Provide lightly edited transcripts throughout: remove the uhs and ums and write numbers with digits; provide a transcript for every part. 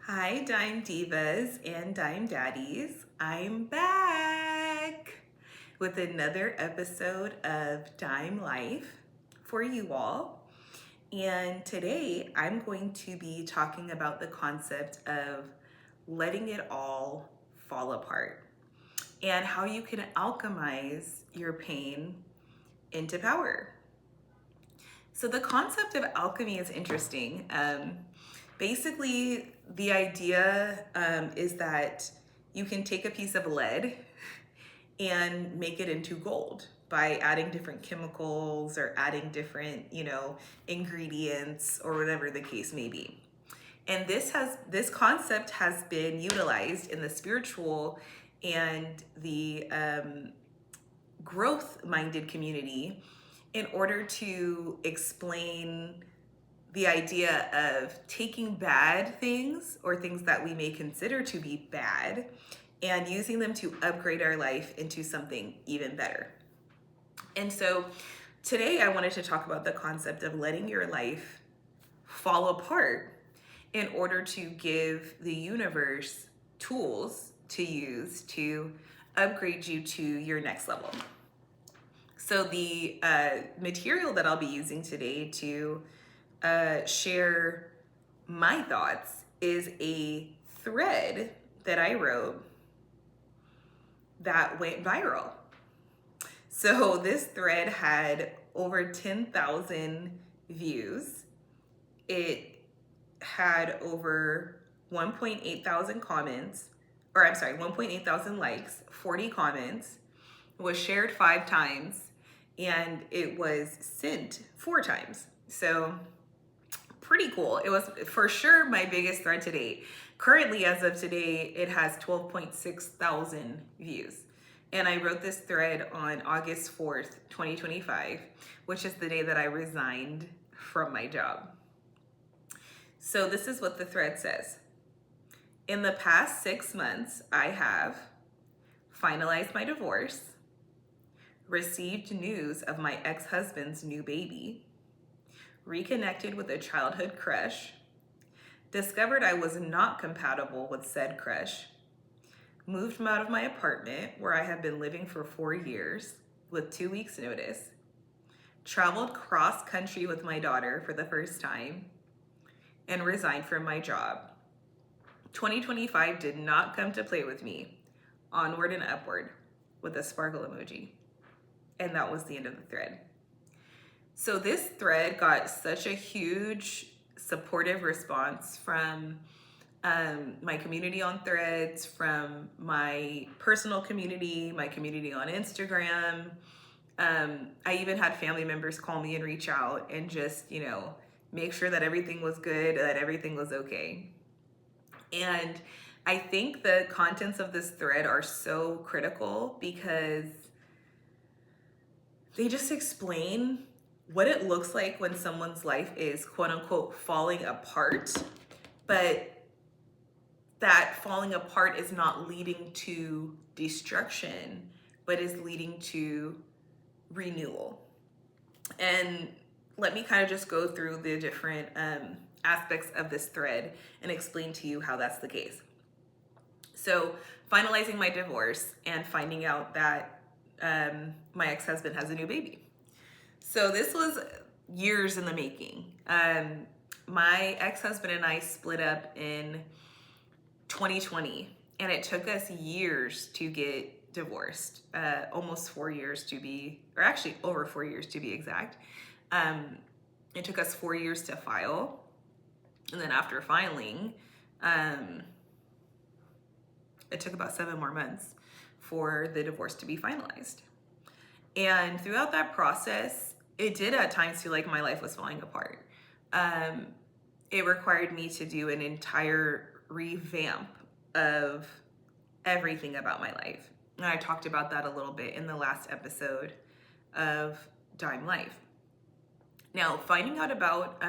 Hi, Dime Divas and Dime Daddies. I'm back with another episode of Dime Life for you all. And today I'm going to be talking about the concept of letting it all fall apart and how you can alchemize your pain into power. So, the concept of alchemy is interesting. Basically, the idea is that you can take a piece of lead and make it into gold by adding different chemicals or adding different, ingredients or whatever the case may be. And this concept has been utilized in the spiritual and the growth minded community in order to explain the idea of taking bad things or things that we may consider to be bad and using them to upgrade our life into something even better. And so today I wanted to talk about the concept of letting your life fall apart in order to give the universe tools to use to upgrade you to your next level. So the material that I'll be using today to share my thoughts is a thread that I wrote that went viral. So this thread had over 10,000 views. It had over 1.8 thousand comments, 1.8 thousand likes, 40 comments, was shared 5 times, and it was sent 4 times. So pretty cool. It was for sure my biggest thread to date. Currently, as of today, it has 12.6 thousand views. And I wrote this thread on August 4th, 2025, which is the day that I resigned from my job. So this is what the thread says. In the past 6 months, I have finalized my divorce, received news of my ex-husband's new baby, reconnected with a childhood crush, discovered I was not compatible with said crush, moved out of my apartment where I have been living for 4 years with 2 weeks notice, traveled cross country with my daughter for the first time, and resigned from my job. 2025 did not come to play with me. Onward and upward, with a sparkle emoji. And that was the end of the thread. So this thread got such a huge supportive response from my community on Threads, from my personal community, my community on Instagram. I even had family members call me and reach out and just, make sure that everything was good, that everything was okay. And I think the contents of this thread are so critical because they just explain what it looks like when someone's life is quote unquote falling apart, but that falling apart is not leading to destruction, but is leading to renewal. And let me kind of just go through the different aspects of this thread and explain to you how that's the case. So, finalizing my divorce and finding out that my ex-husband has a new baby. So this was years in the making. My ex-husband and I split up in 2020, and it took us years to get divorced, almost 4 years to be, or actually over 4 years to be exact. It took us 4 years to file, and then after filing, it took about 7 more months for the divorce to be finalized. And throughout that process, it did at times feel like my life was falling apart. It required me to do an entire revamp of everything about my life. And I talked about that a little bit in the last episode of Dime Life. Now, finding out about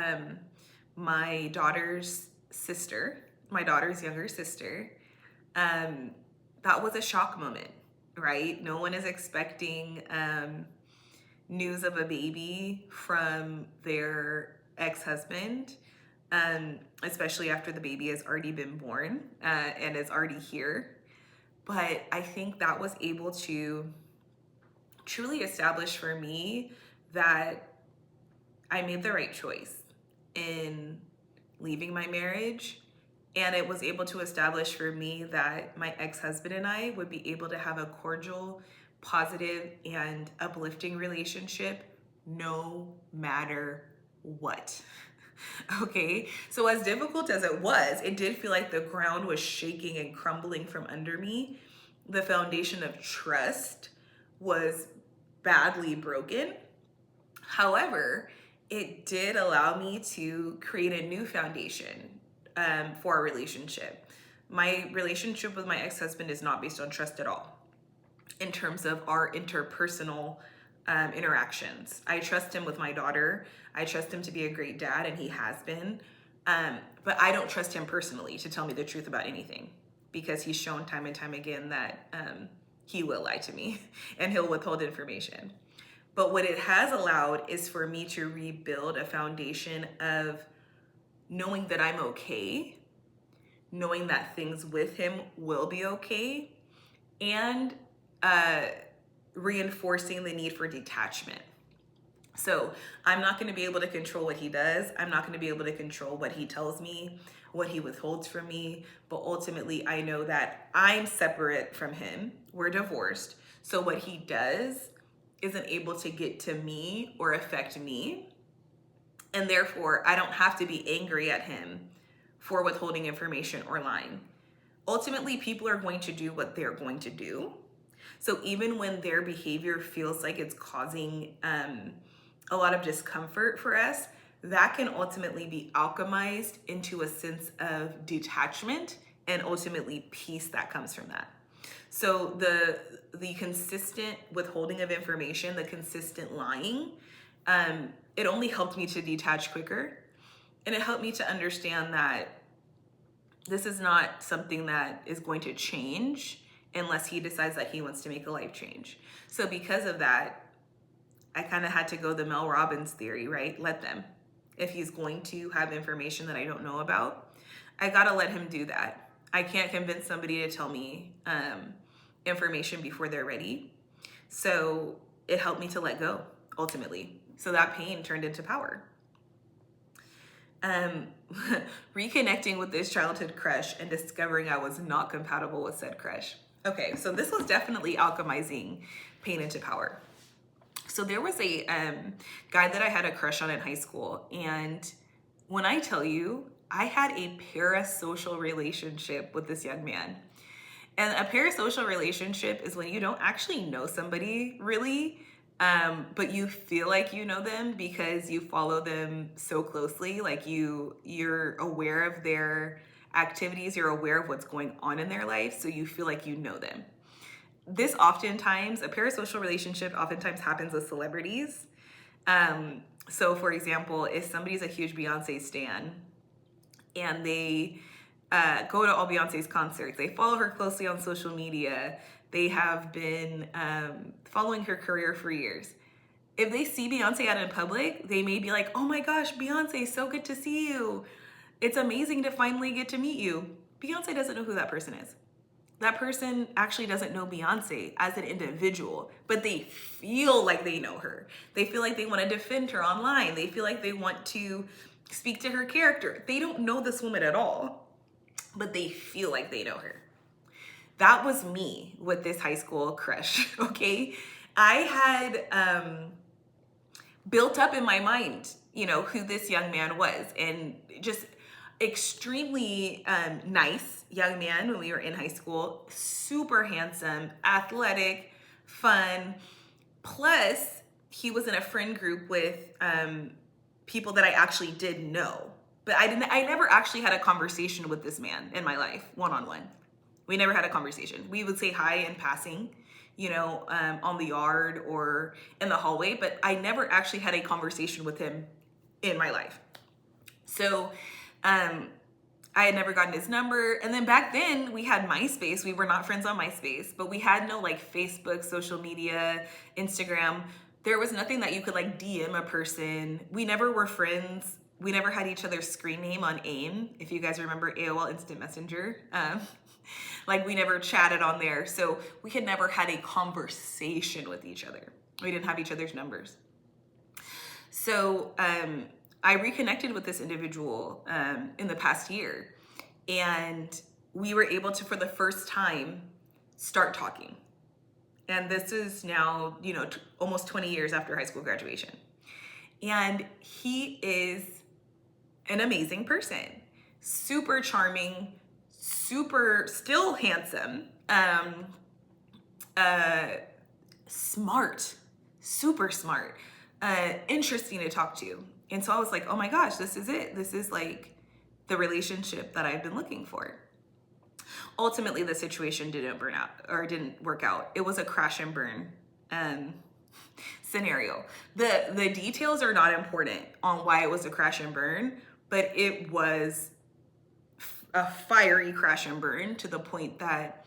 my daughter's younger sister, that was a shock moment, right? No one is expecting news of a baby from their ex-husband. especially after the baby has already been born and is already here. But I think that was able to truly establish for me that I made the right choice in leaving my marriage. And it was able to establish for me that my ex-husband and I would be able to have a cordial, positive, and uplifting relationship no matter what. Okay, so as difficult as it was, it did feel like the ground was shaking and crumbling from under me. The foundation of trust was badly broken. However, it did allow me to create a new foundation for our relationship. My relationship with my ex-husband is not based on trust at all in terms of our interpersonal interactions. I trust him with my daughter. I trust him to be a great dad, and he has been. But I don't trust him personally to tell me the truth about anything, because he's shown time and time again that he will lie to me and he'll withhold information. But what it has allowed is for me to rebuild a foundation of knowing that I'm okay, knowing that things with him will be okay, and reinforcing the need for detachment. So I'm not going to be able to control what he does. I'm not going to be able to control what he tells me, what he withholds from me. But ultimately, I know that I'm separate from him. We're divorced. So what he does isn't able to get to me or affect me. And therefore, I don't have to be angry at him for withholding information or lying. Ultimately, people are going to do what they're going to do. So even when their behavior feels like it's causing a lot of discomfort for us, that can ultimately be alchemized into a sense of detachment and ultimately peace that comes from that. So the consistent withholding of information, the consistent lying, it only helped me to detach quicker. And it helped me to understand that this is not something that is going to change unless he decides that he wants to make a life change. So because of that, I kind of had to go the Mel Robbins theory, right? Let them. If he's going to have information that I don't know about, I gotta let him do that. I can't convince somebody to tell me information before they're ready. So it helped me to let go, ultimately. So that pain turned into power. Reconnecting with this childhood crush and discovering I was not compatible with said crush. Okay, so this was definitely alchemizing pain into power. So there was a guy that I had a crush on in high school. And when I tell you, I had a parasocial relationship with this young man. And a parasocial relationship is when you don't actually know somebody really, but you feel like you know them because you follow them so closely. Like you're aware of their activities, you're aware of what's going on in their life, so you feel like you know them. This oftentimes, a parasocial relationship oftentimes happens with celebrities. So for example, if somebody's a huge Beyonce stan and they go to all Beyonce's concerts, they follow her closely on social media, they have been following her career for years. If they see Beyonce out in public, they may be like, oh my gosh, Beyonce, so good to see you. It's amazing to finally get to meet you. Beyonce doesn't know who that person is. That person actually doesn't know Beyonce as an individual, but they feel like they know her. They feel like they want to defend her online. They feel like they want to speak to her character. They don't know this woman at all, but they feel like they know her. That was me with this high school crush, okay? I had built up in my mind, who this young man was, and just extremely nice young man when we were in high school, super handsome, athletic, fun. Plus, he was in a friend group with people that I actually did know. But I never actually had a conversation with this man in my life, one-on-one. We never had a conversation. We would say hi in passing, on the yard or in the hallway, but I never actually had a conversation with him in my life. So I had never gotten his number. And then back then we had MySpace. We were not friends on MySpace, but we had no Facebook, social media, Instagram. There was nothing that you could DM a person. We never were friends we never had each other's screen name on AIM. If you guys remember AOL Instant Messenger, like we never chatted on there. So we had never had a conversation with each other. We didn't have each other's numbers. So I reconnected with this individual in the past year, and we were able to, for the first time, start talking. And this is now, almost 20 years after high school graduation. And he is an amazing person, super charming, still handsome, smart, super smart, interesting to talk to. And so I was like, oh my gosh, this is it. This is like the relationship that I've been looking for. Ultimately, the situation didn't work out. It was a crash and burn scenario. The details are not important on why it was a crash and burn, but it was a fiery crash and burn to the point that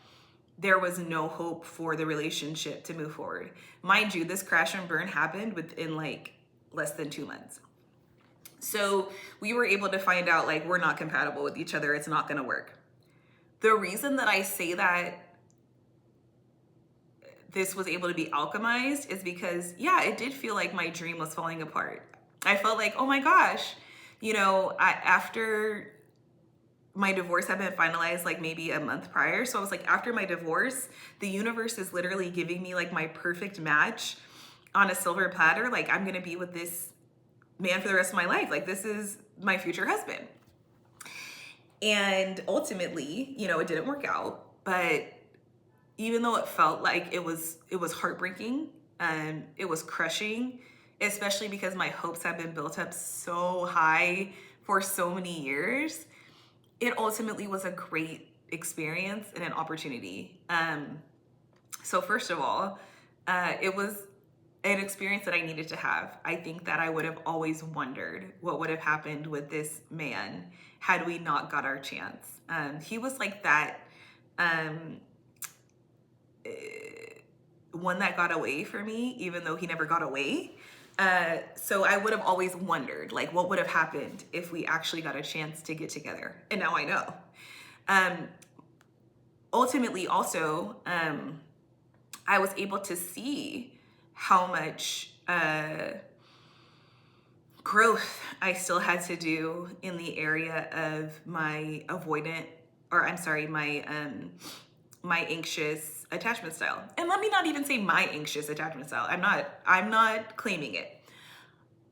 there was no hope for the relationship to move forward. Mind you, this crash and burn happened within like less than 2 months. So we were able to find out like we're not compatible with each other. It's not going to work. The reason that I say that this was able to be alchemized is because, yeah, it did feel like my dream was falling apart. I felt like, oh my gosh, after my divorce had been finalized like maybe a month prior. So I was like, after my divorce, the universe is literally giving me like my perfect match on a silver platter. Like, I'm going to be with this man for the rest of my life. Like, this is my future husband. And ultimately, it didn't work out. But even though it felt like it was heartbreaking, it was crushing, especially because my hopes have been built up so high for so many years, it ultimately was a great experience and an opportunity. So first of all, it was an experience that I needed to have. I think that I would have always wondered what would have happened with this man had we not got our chance. He was like that one that got away for me, even though he never got away. So I would have always wondered, like, what would have happened if we actually got a chance to get together? And now I know. Ultimately, also, I was able to see how much growth I still had to do in the area of my my anxious attachment style. And let me not even say my anxious attachment style. I'm not claiming it.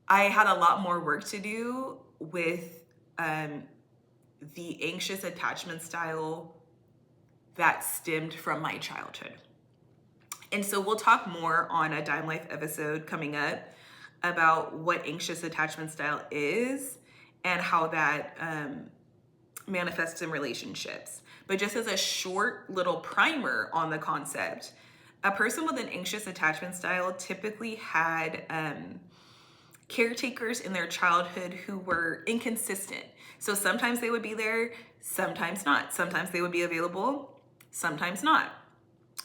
I had a lot more work to do with the anxious attachment style that stemmed from my childhood. And so we'll talk more on a Dime Life episode coming up about what anxious attachment style is and how that manifests in relationships. But just as a short little primer on the concept, a person with an anxious attachment style typically had caretakers in their childhood who were inconsistent. So sometimes they would be there, sometimes not. Sometimes they would be available, sometimes not.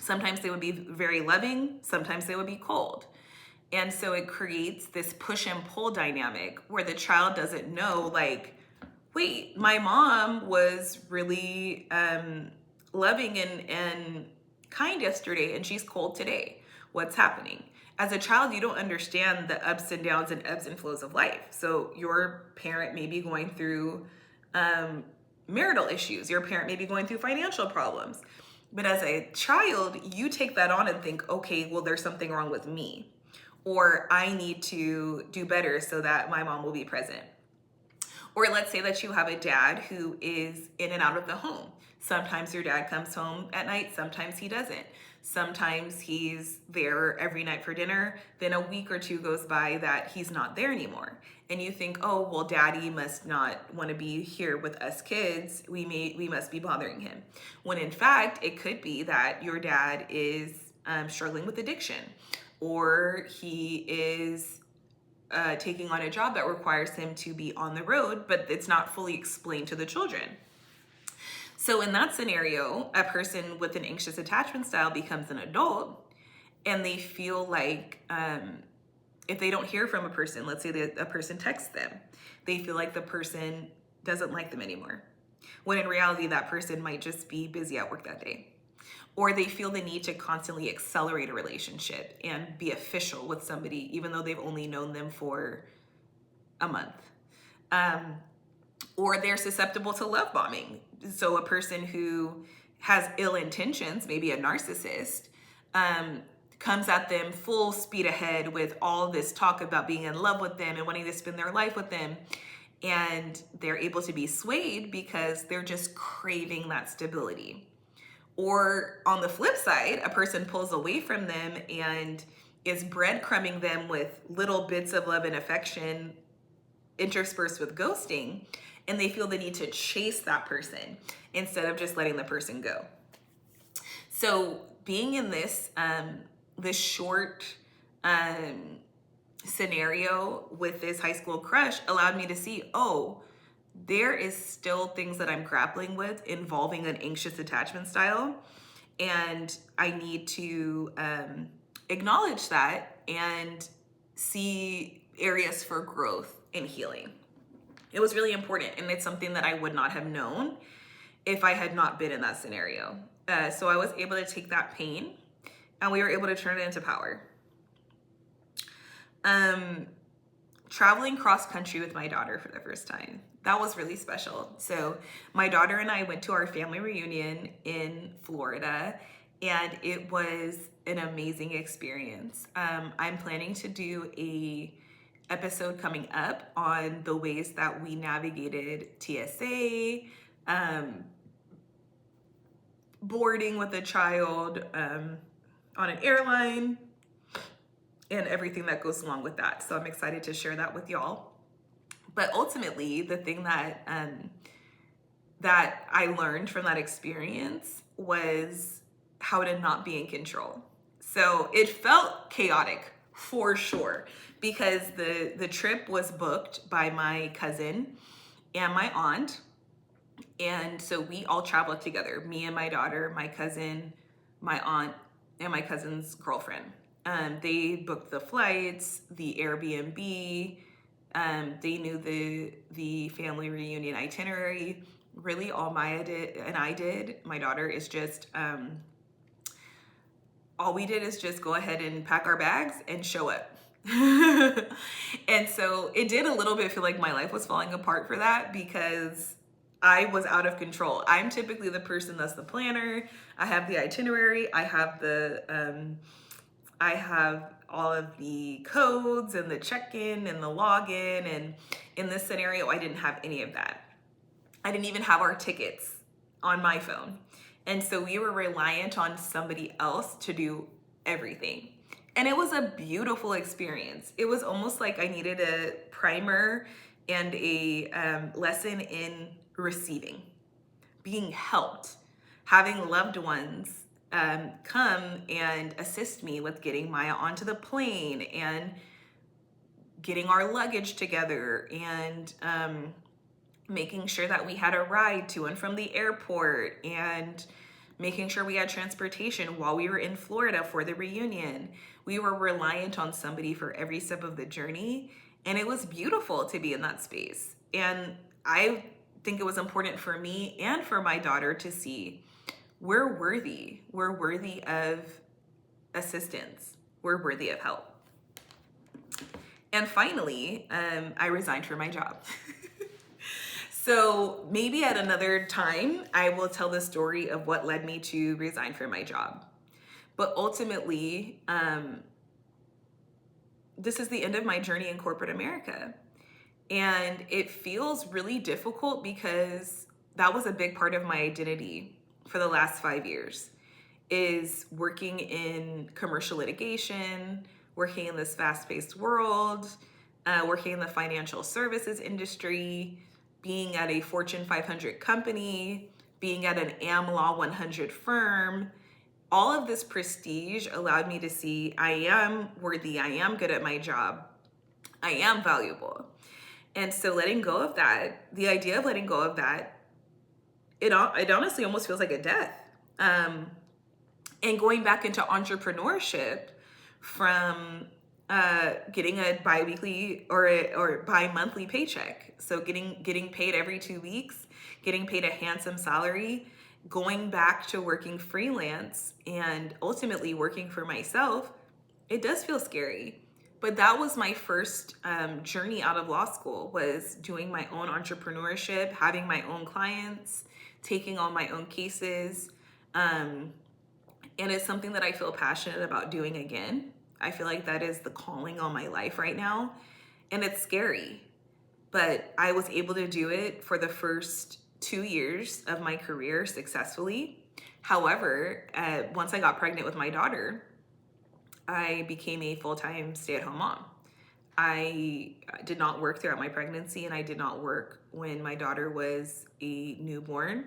Sometimes they would be very loving, sometimes they would be cold. And so it creates this push and pull dynamic where the child doesn't know, like, wait, my mom was really loving and kind yesterday and she's cold today. What's happening? As a child, you don't understand the ups and downs and ebbs and flows of life. So your parent may be going through marital issues. Your parent may be going through financial problems. But as a child, you take that on and think, okay, well, there's something wrong with me. Or I need to do better so that my mom will be present. Or let's say that you have a dad who is in and out of the home. Sometimes your dad comes home at night, sometimes he doesn't. Sometimes he's there every night for dinner, then a week or two goes by that he's not there anymore. And you think, oh, well, daddy must not want to be here with us kids. We must be bothering him. When in fact, it could be that your dad is struggling with addiction, or he is taking on a job that requires him to be on the road, but it's not fully explained to the children. So in that scenario, a person with an anxious attachment style becomes an adult and they feel like if they don't hear from a person, let's say that a person texts them, they feel like the person doesn't like them anymore, when in reality that person might just be busy at work that day. Or they feel the need to constantly accelerate a relationship and be official with somebody even though they've only known them for a month. Or they're susceptible to love bombing. So a person who has ill intentions, maybe a narcissist, comes at them full speed ahead with all this talk about being in love with them and wanting to spend their life with them. And they're able to be swayed because they're just craving that stability. Or on the flip side, a person pulls away from them and is breadcrumbing them with little bits of love and affection interspersed with ghosting, and they feel the need to chase that person instead of just letting the person go. So being in this short scenario with this high school crush allowed me to see, oh, there is still things that I'm grappling with involving an anxious attachment style. And I need to acknowledge that and see areas for growth and healing. It was really important. And it's something that I would not have known if I had not been in that scenario. So I was able to take that pain and we were able to turn it into power. Traveling cross country with my daughter for the first time. That was really special. So my daughter and I went to our family reunion in Florida, and it was an amazing experience. I'm planning to do a episode coming up on the ways that we navigated TSA, boarding with a child on an airline, and everything that goes along with that. So I'm excited to share that with y'all. But ultimately, the thing that that I learned from that experience was how to not be in control. So it felt chaotic for sure, because the trip was booked by my cousin and my aunt. And so we all traveled together, me and my daughter, my cousin, my aunt, and my cousin's girlfriend. They booked the flights, the Airbnb. They knew the family reunion itinerary. Really, all Maya did and I did, my daughter, is just all we did is just go ahead and pack our bags and show up. And so it did a little bit feel like my life was falling apart for that, because I was out of control. I'm typically the person that's the planner. I have the itinerary. I have all of the codes and the check-in and the login. And in this scenario, I didn't have any of that. I didn't even have our tickets on my phone. And so we were reliant on somebody else to do everything. And it was a beautiful experience. It was almost like I needed a primer and a lesson in receiving, being helped, having loved ones come and assist me with getting Maya onto the plane and getting our luggage together and making sure that we had a ride to and from the airport and making sure we had transportation while we were in Florida for the reunion. We were reliant on somebody for every step of the journey, and it was beautiful to be in that space. And I think it was important for me and for my daughter to see we're worthy. We're worthy of assistance. We're worthy of help. And finally, I resigned from my job. So maybe at another time, I will tell the story of what led me to resign from my job. But ultimately, this is the end of my journey in corporate America. And it feels really difficult because that was a big part of my identity for the last 5 years, is working in commercial litigation, working in this fast-paced world, working in the financial services industry, being at a Fortune 500 company, being at an AmLaw 100 firm. All of this prestige allowed me to see I am worthy, I am good at my job, I am valuable. And so letting go of that, the idea of letting go of that, it honestly almost feels like a death. And going back into entrepreneurship from getting a bi-weekly or bi-monthly paycheck. So getting paid every 2 weeks, getting paid a handsome salary, going back to working freelance and ultimately working for myself, it does feel scary. But that was my first journey out of law school, was doing my own entrepreneurship, having my own clients, taking on my own cases. Um, and it's something that I feel passionate about doing again. I feel like that is the calling on my life right now. And it's scary, but I was able to do it for the first 2 years of my career successfully. However, once I got pregnant with my daughter, I became a full-time stay-at-home mom. I did not work throughout my pregnancy, and I did not work when my daughter was a newborn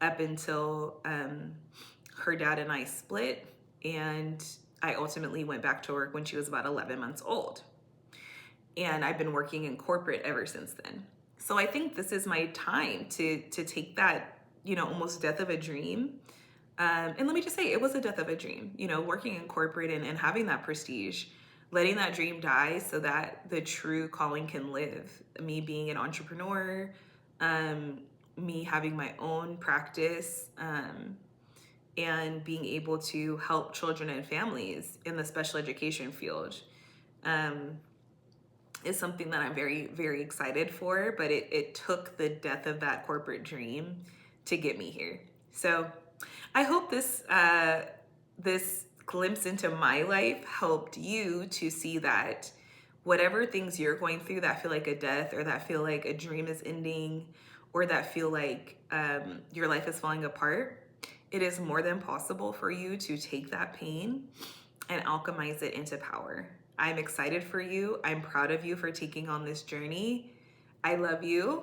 up until her dad and I split. And I ultimately went back to work when she was about 11 months old. And I've been working in corporate ever since then. So I think this is my time to take that, almost death of a dream. And let me just say, it was a death of a dream, working in corporate and having that prestige, letting that dream die so that the true calling can live. Me being an entrepreneur, me having my own practice, and being able to help children and families in the special education field. Is something that I'm very, very excited for, but it took the death of that corporate dream to get me here. So I hope this glimpse into my life helped you to see that whatever things you're going through that feel like a death, or that feel like a dream is ending, or that feel like your life is falling apart, it is more than possible for you to take that pain and alchemize it into power. I'm excited for you. I'm proud of you for taking on this journey. I love you,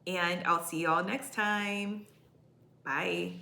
and I'll see y'all next time. Bye.